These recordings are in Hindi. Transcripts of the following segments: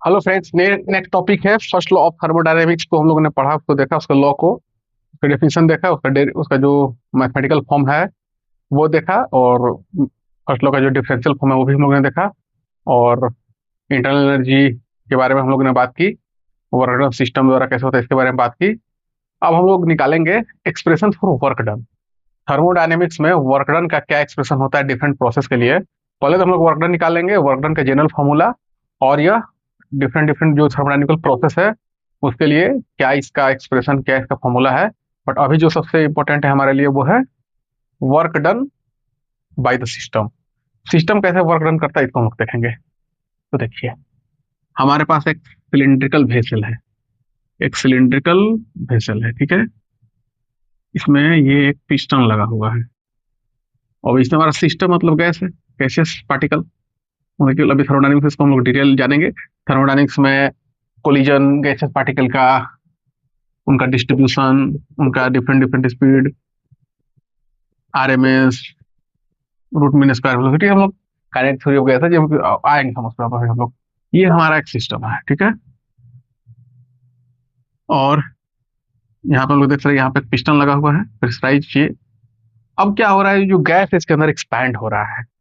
हेलो फ्रेंड्स, नेक्स्ट टॉपिक है फर्स्ट लॉ ऑफ थर्मोडायनेमिक्स को हम लोगों ने पढ़ा, उसको देखा, उसका लॉ को, उसका डेफिनेशन देखा, उसका जो मैथमेटिकल फॉर्म है वो देखा, और फर्स्ट लॉ का जो डिफरेंशियल फॉर्म है वो भी हम लोगों ने देखा, और इंटरनल एनर्जी के बारे में हम लोगों ने बात की, वर्क डन सिस्टम द्वारा कैसे होता है इसके बारे में बात की। अब हम लोग निकालेंगे expression for work done. Thermodynamics में वर्क डन का क्या एक्सप्रेशन होता है डिफरेंट प्रोसेस के लिए। पहले तो हम लोग वर्क डन निकालेंगे, वर्क डन का जनरल फॉर्मूला, और यह डिफरेंट डिफरेंट जो थर्मोडायनेमिकल प्रोसेस है उसके लिए क्या इसका एक्सप्रेशन, क्या इसका फॉर्मूला है। बट अभी जो सबसे इंपॉर्टेंट है हमारे लिए वो है work done by the system. System कैसे वर्क डन करता है इसको हम लोग देखेंगे। तो देखिए, हमारे पास एक सिलिंड्रिकल वेसल है, एक सिलिंड्रिकल वेसल है, ठीक है। इसमें ये एक पिस्टन लगा हुआ है, और इसमें हमारा सिस्टम मतलब गैस है, गैसियस पार्टिकल। मतलब अभी थर्मोडायनेमिक्स को हम लोग डिटेल जानेंगे। थर्मोडायनेमिक्स में कोलिजन गैसियस पार्टिकल का, उनका डिस्ट्रीब्यूशन, उनका different different speed, RMS, root mean square velocity, हम लोग काइनेटिक थ्योरी ऑफ गैस है जब आएंगे समझ पर हम लोग। ये हमारा एक सिस्टम है, ठीक है। और यहाँ पे हम लोग देख सकते हैं, यहाँ पे पिस्टन लगा हुआ है, प्रेशराइज ये। अब क्या हो रहा है, जो गैस है इसके अंदर एक्सपैंड हो रहा है।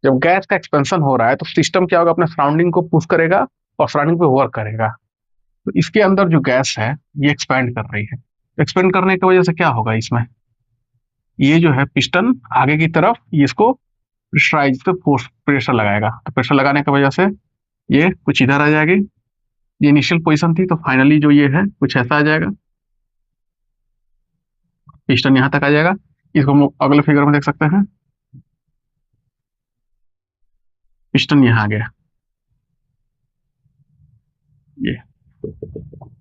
जब गैस का एक्सपेंशन हो रहा है तो सिस्टम क्या होगा, अपने सराउंडिंग को पुश करेगा और सराउंडिंग पे वर्क करेगा। तो इसके अंदर जो गैस है ये एक्सपैंड कर रही है। एक्सपेंड करने की वजह से क्या होगा, इसमें ये जो है पिस्टन आगे की तरफ ये इसको प्रेशराइज पे फोर्स प्रेशर लगाएगा। तो प्रेशर लगाने की वजह से ये कुछ इधर आ जाएगी। ये इनिशियल पोजीशन थी, तो फाइनली जो ये है कुछ ऐसा आ जाएगा, पिस्टन यहाँ तक आ जाएगा। इसको हम लोग अगले फिगर में देख सकते हैं, पिस्टन यहाँ आ गया, ये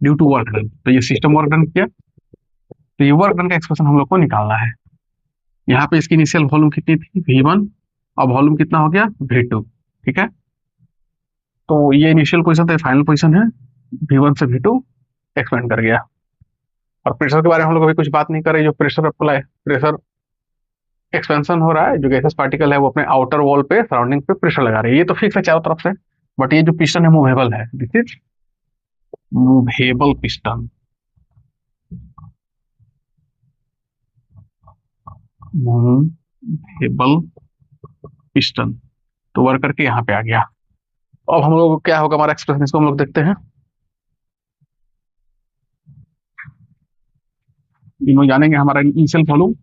ड्यू टू वर्क डन। तो ये सिस्टम वर्क डन किया, तो ये वर्क डन का एक्सप्रेशन हम लोग को निकालना है। यहाँ पे इसकी इनिशियल वॉल्यूम कितनी थी, V1, अब वॉल्यूम कितना हो गया, V2, ठीक है। तो ये इनिशियल पोजीशन था, फाइनल पोजीशन है, V1 से V2 एक्सपेंड कर गया। और प्रेशर के बारे में हम लोग अभी कुछ बात नहीं कर रहे। जो प्रेशर अप्लाई, प्रेशर एक्सपेंशन हो रहा है, जो गैसेस पार्टिकल है वो अपने आउटर वॉल पे, सराउंडिंग पे प्रेशर लगा रही है। ये तो फिक्स है चारों तरफ से, बट ये जो पिस्टन है मूवेबल है, this is movable piston. Movable piston, तो वर्क करके यहाँ पे आ गया। अब हम लोग क्या होगा हमारा एक्सप्रेशन, इसको हम लोग देखते हैं। तीनों जानेंगे, हमारा इनिशियल वॉल्यूम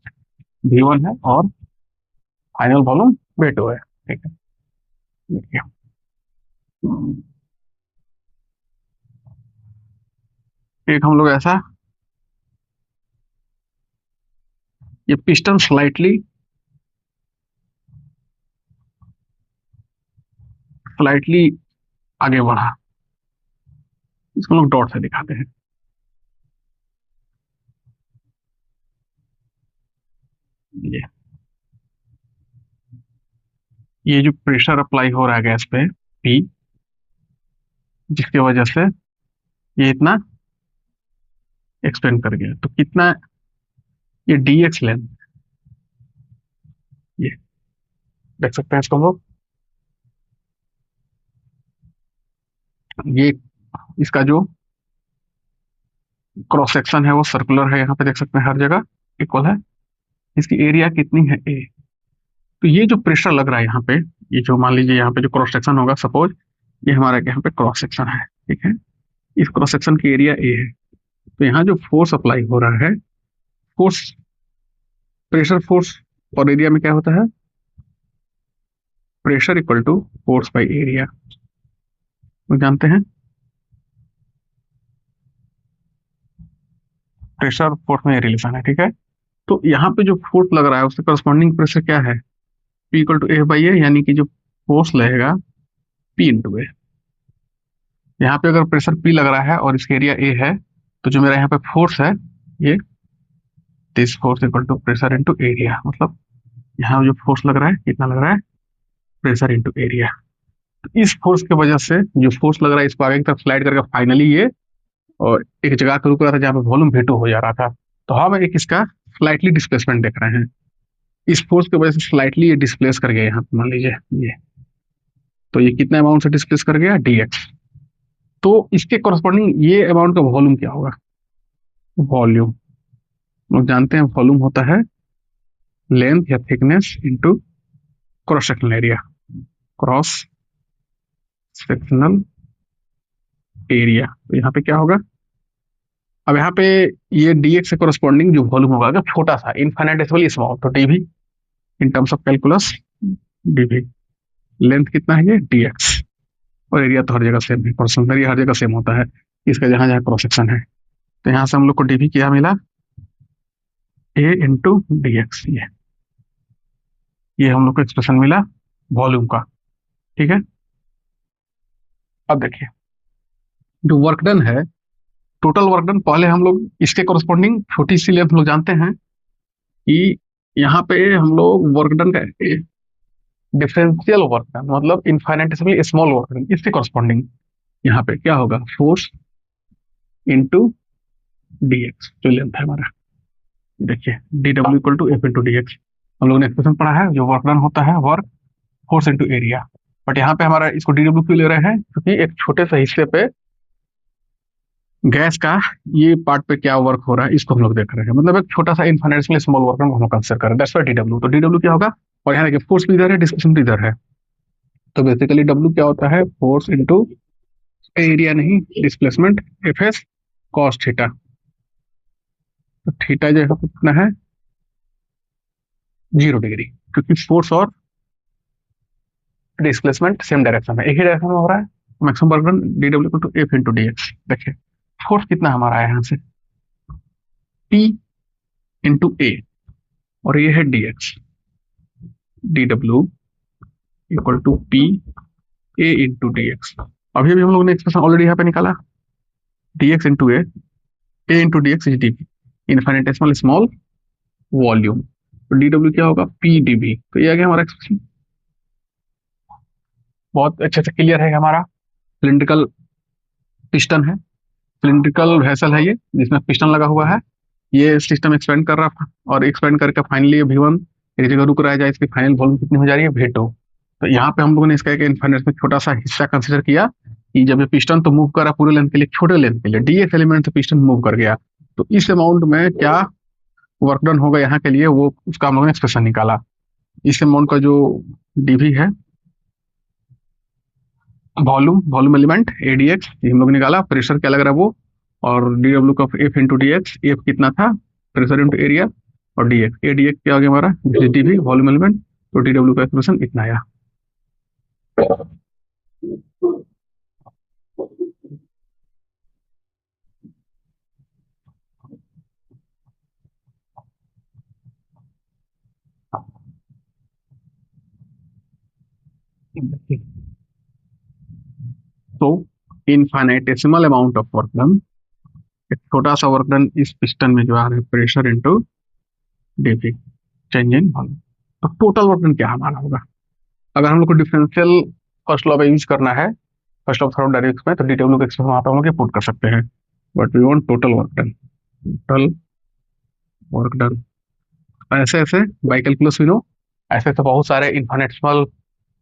V1 है और फाइनल वॉल्यूम V2 है, ठीक है। देखिए, एक हम लोग ऐसा, ये पिस्टन स्लाइटली स्लाइटली आगे बढ़ा, इसको हम लोग डॉट से दिखाते हैं। ये ये जो प्रेशर अप्लाई हो रहा है गैस पे, P, जिसकी वजह से ये इतना एक्सपेंड कर गया। तो कितना, ये dx लेंथ, ये देख सकते हैं इसको हम लोग। ये इसका जो क्रॉस सेक्शन है वो सर्कुलर है, यहाँ पे देख सकते हैं हर जगह इक्वल है। इसकी एरिया कितनी है, A। तो ये जो प्रेशर लग रहा है यहाँ पे, ये जो मान लीजिए यहाँ पे जो क्रॉस सेक्शन होगा, सपोज ये हमारा यहाँ पे क्रॉस सेक्शन है, ठीक है। इस क्रॉस सेक्शन की एरिया A है। तो यहाँ जो फोर्स अप्लाई हो रहा है, फोर्स, प्रेशर फोर्स और एरिया में क्या होता है, pressure equal to force by area, वो जानते हैं। प्रेशर फोर्स में रिलेशन है, ठीक है। तो यहाँ पे जो फोर्स लग रहा है उससे करस्पॉन्डिंग प्रेशर क्या है, P equal to F by a, यानी कि जो फोर्स लगेगा P इंटू ए। यहाँ पे अगर प्रेशर P लग रहा है और इसका एरिया A है, तो जो मेरा यहाँ पे फोर्स है, ये this force equal to pressure into area. मतलब यहाँ जो फोर्स लग रहा है कितना लग रहा है, प्रेशर इंटू एरिया। तो इस फोर्स की वजह से जो फोर्स लग रहा है इसको आगे की तरफ स्लाइड करके फाइनली ये और एक जगह पर रुक रहा था जहाँ पे वॉल्यूम V2 हो जा रहा था। तो हम एक इसका स्लाइटली डिस्प्लेसमेंट देख रहे हैं। इस फोर्स की वजह से स्लाइटली ये डिस्प्लेस कर गया यहाँ पे, मान लीजिए ये। तो ये कितना अमाउंट से डिस्प्लेस कर गया, dx। तो इसके कॉरस्पॉन्डिंग ये अमाउंट का वॉल्यूम क्या होगा? वॉल्यूम लोग जानते हैं, वॉल्यूम होता है लेंथ या thickness into cross sectional area. Cross sectional area, तो यहाँ पे क्या होगा? अब यहाँ पे ये dx से कॉरस्पॉन्डिंग जो वॉल्यूम होगा, अगर छोटा सा इनफाइनाइटेसिमली स्मॉल, तो dv in terms of calculus dv। Length कितना है ये? dx। और एरिया तो हर जगह सेम है, क्रॉस एरिया हर जगह सेम होता है, इसका जहां जहां क्रॉस सेक्शन है। तो यहाँ से हम लोग को dv क्या मिला? a into D x. ये हम लोग को एक्सप्रेशन मिला वॉल्यूम का। ठीक है, अब देखिए जो वर्क डन है, टोटल वर्क डन, पहले हम लोग इसके कॉरस्पॉन्डिंग छोटी सी लेंथ हम लोग जानते हैं कि यहाँ पे हम लोग वर्क डन का डिफरेंशियल वर्क डन मतलब इनफाइनाइटेसिमली स्मॉल वर्क डन, इसके कॉरस्पॉन्डिंग यहाँ पे क्या होगा? फोर्स इंटू डी एक्स, जो लेंथ है हमारा। देखिए D W equal to F into D X, हम लोगों ने एक्सप्रेशन पढ़ा है, जो वर्क डन होता है work force into area. But यहाँ पे हमारा इसको डी डब्ल्यू क्यों ले रहे हैं? क्योंकि एक छोटे से हिस्से पे गैस का ये पार्ट पे क्या वर्क हो रहा है, इसको हम लोग देख रहे हैं। मतलब एक छोटा सा इनफाइनाइटेसिमली स्मॉल वर्क हम लोग कंसिडर कर रहे हैं, दैट्स व्हाई डी डब्ल्यू। तो डी डब्ल्यू क्या होगा? और यहाँ देखिए फोर्स भी इधर है, डिस्प्लेसमेंट भी इधर है, तो बेसिकली डब्ल्यू क्या होता है? फोर्स इंटू एरिया, नहीं displacement, F S cos theta. तो थीटा जो है कितना है? 0 डिग्री, क्योंकि फोर्स और डिस्प्लेसमेंट सेम डायरेक्शन में, एक ही डायरेक्शन में हो रहा है। Maximum work done D W two F into D x. देखिए फोर्स कितना हमारा है यहाँ से? पी इंटू ए, और ये है D X. D W equal to P A into D X. अभी अभी हम लोगों ने एक्सप्रेशन ऑलरेडी यहाँ पे निकाला, d x into a into D x is d B, infinitesimal small volume. तो डी डब्ल्यू क्या होगा? P d B. तो ये आ गया हमारा एक्सप्रेशन, बहुत अच्छे से क्लियर है हमारा। सिलिंड्रिकल पिस्टन है, सिलिंड्रिकल वेसल है ये, जिसमें पिस्टन लगा हुआ है। ये सिस्टम एक्सपेंड कर रहा था, और एक्सपेंड करके फाइनली V1 एक जगह रुक रहा है, इसकी फाइनल वॉल्यूम कितनी हो जा रही है? V2। तो यहाँ पे हम लोगों ने इसका एक इनफाइनाइट में छोटा सा हिस्सा कंसिडर किया कि जब ये पिस्टन तो मूव कर रहा पूरे लेंथ के लिए, छोटे लेंथ के लिए डीएक्स एलिमेंट से पिस्टन मूव कर गया, तो इस अमाउंट में क्या वर्क डन होगा यहाँ के लिए, वो उसका हम लोगों ने एक्सप्रेशन निकाला। इस अमाउंट का जो डीवी है, वॉल्यूम एलिमेंट एडीएक्स, ये हम लोग निकाला। प्रेशर क्या लग रहा है वो, और डी डब्ल्यू का F into D X, F कितना था? प्रेशर इंटू एरिया, और डी एक्स, एडीएक्स क्या हो गया हमारा? DV volume element. तो डी डब्ल्यू का एक्सप्रेशन इतना आया। तो infinitesimal amount of work done, एक छोटा सा वर्क डन इस पिस्टन में जो आ रहा है, pressure into DV, change in volume. तो टोटल वर्क डन क्या हमारा होगा? अगर हम लोग को डिफरेंशियल फर्स्ट लॉ का यूज करना है, फर्स्ट ऑफ थर्मोडायनेमिक्स में, तो डी डब्ल्यू का एक्सप्रेशन वहां पे हम लोग पुट कर सकते हैं। But we want total work done, total work done. ऐसे ऐसे बाई कैलकुलस वी नो, ऐसे ऐसे बहुत सारे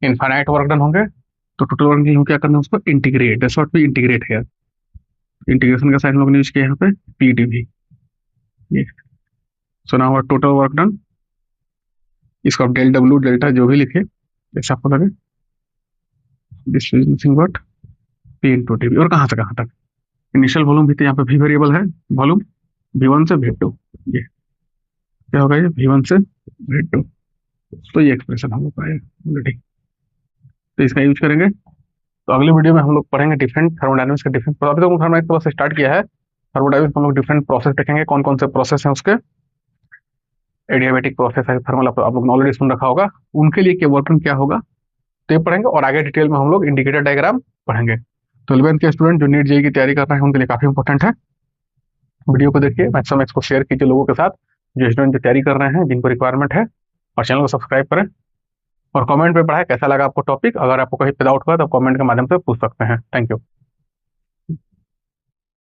इनफाइनाइट वर्क डन होंगे। तो टोटल वर्क डन क्या करना है? उसको integrate, that's what we integrate here. Integration का साइन हम लोग ने यूज किया यहाँ पे पीडीवी। ये so now total work done, इसको आप डेल डब्ल्यू डेल्टा जो भी लिखे जैसे आपको लगे, this is nothing but P into TV. और कहाँ से कहाँ तक? इनिशियल वॉल्यूम भी तो यहाँ पे भी वेरिएबल है, वॉल्यूम V1 से V2। ये क्या होगा? ये V1 से V2। तो ये एक्सप्रेशन हम लोग पाए ऑलरेडी, तो इसका यूज करेंगे। तो अगले वीडियो में हम लोग पढ़ेंगे डिफरेंट थर्मोडायनेमिक्स के डिफरेंट। अभी तो थर्मोडायनेमिक्स बस स्टार्ट किया है, थर्मोडायनेमिक्स हम लोग डिफरेंट प्रोसेस देखेंगे, कौन कौन से प्रोसेस हैं उसके। एडियाबैटिक प्रोसेस है, थर्मल आप लोग ऑलरेडी सुन रखा होगा, उनके लिए क्या वर्क डन क्या होगा, तो ये पढ़ेंगे। और आगे डिटेल में हम लोग इंडिकेटर डायग्राम पढ़ेंगे। तो 11th के स्टूडेंट जो नीट जेईई की तैयारी कर रहे हैं, उनके लिए काफी इंपॉर्टेंट है। वीडियो को देखिए, मैक्सिमम इसको शेयर कीजिए लोगों के साथ, जो स्टूडेंट जो तैयारी कर रहे हैं, जिनको रिक्वायरमेंट है। और चैनल को सब्सक्राइब करें, और कमेंट पे पढ़ाए कैसा लगा आपको टॉपिक। अगर आपको कहीं पे डाउट हुआ तो कमेंट के माध्यम से पूछ सकते हैं। Thank you.